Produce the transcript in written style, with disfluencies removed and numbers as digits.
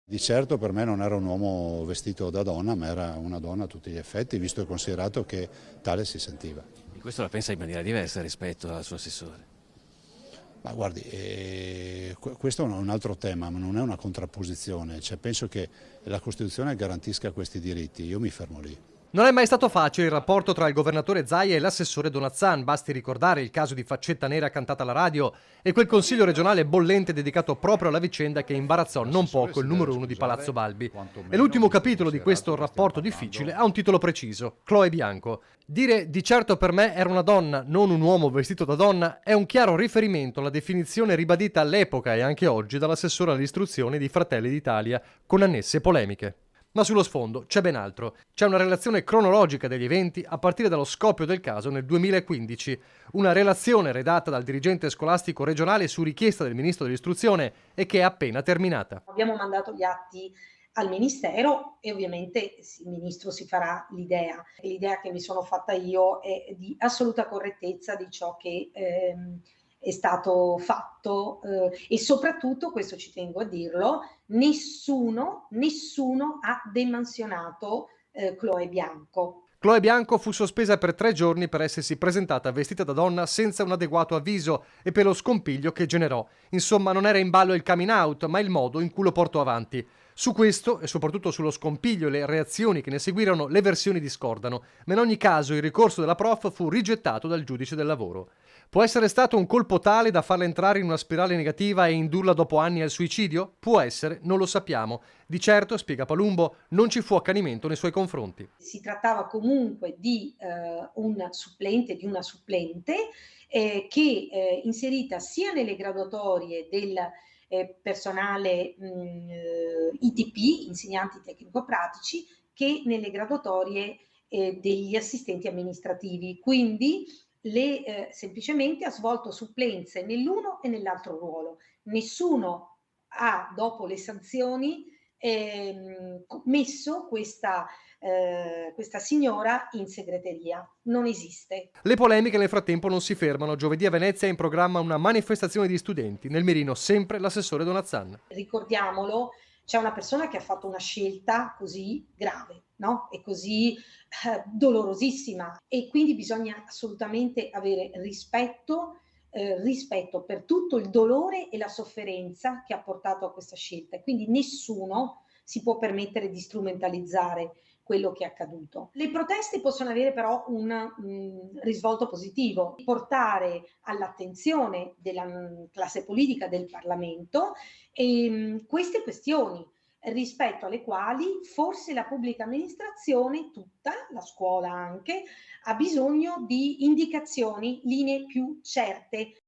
Di certo per me non era un uomo vestito da donna, ma era una donna a tutti gli effetti, visto e considerato che tale si sentiva. E questo la pensa in maniera diversa rispetto al suo assessore. Ma guardi, questo è un altro tema, ma non è una contrapposizione, cioè, penso che la Costituzione garantisca questi diritti, io mi fermo lì. Non è mai stato facile il rapporto tra il governatore Zaia e l'assessore Donazzan, basti ricordare il caso di Faccetta Nera cantata alla radio e quel consiglio regionale bollente dedicato proprio alla vicenda che imbarazzò non poco il numero uno di Palazzo Balbi. E l'ultimo capitolo di questo rapporto difficile ha un titolo preciso, Chloe Bianco. Dire di certo per me era una donna, non un uomo vestito da donna, è un chiaro riferimento alla definizione ribadita all'epoca e anche oggi dall'assessore all'istruzione di Fratelli d'Italia, con annesse polemiche. Ma sullo sfondo c'è ben altro. C'è una relazione cronologica degli eventi a partire dallo scoppio del caso nel 2015. Una relazione redatta dal dirigente scolastico regionale su richiesta del ministro dell'istruzione e che è appena terminata. Abbiamo mandato gli atti al Ministero e ovviamente il Ministro si farà l'idea. L'idea che mi sono fatta io è di assoluta correttezza di ciò che è stato fatto e soprattutto, questo ci tengo a dirlo, nessuno ha demansionato Chloe Bianco. Chloe Bianco fu sospesa per 3 giorni per essersi presentata vestita da donna senza un adeguato avviso e per lo scompiglio che generò. Insomma, non era in ballo il coming out, ma il modo in cui lo portò avanti. Su questo, e soprattutto sullo scompiglio e le reazioni che ne seguirono, le versioni discordano, ma in ogni caso il ricorso della prof fu rigettato dal giudice del lavoro. Può essere stato un colpo tale da farla entrare in una spirale negativa e indurla dopo anni al suicidio? Può essere, non lo sappiamo. Di certo, spiega Palumbo, non ci fu accanimento nei suoi confronti. Si trattava comunque di un supplente, di una supplente che inserita sia nelle graduatorie del personale ITP, insegnanti tecnico-pratici, che nelle graduatorie degli assistenti amministrativi. Quindi semplicemente ha svolto supplenze nell'uno e nell'altro ruolo. Nessuno ha, dopo le sanzioni, messo questa signora in segreteria. Non esiste. Le polemiche nel frattempo non si fermano. Giovedì a Venezia è in programma una manifestazione di studenti. Nel mirino sempre l'assessore Donazzan. Ricordiamolo, c'è una persona che ha fatto una scelta così grave, no? E così dolorosissima, e quindi bisogna assolutamente avere rispetto per tutto il dolore e la sofferenza che ha portato a questa scelta, e quindi nessuno si può permettere di strumentalizzare quello che è accaduto. Le proteste possono avere però un risvolto positivo, portare all'attenzione della classe politica, del Parlamento, queste questioni, rispetto alle quali forse la pubblica amministrazione, tutta, la scuola anche, ha bisogno di indicazioni, linee più certe.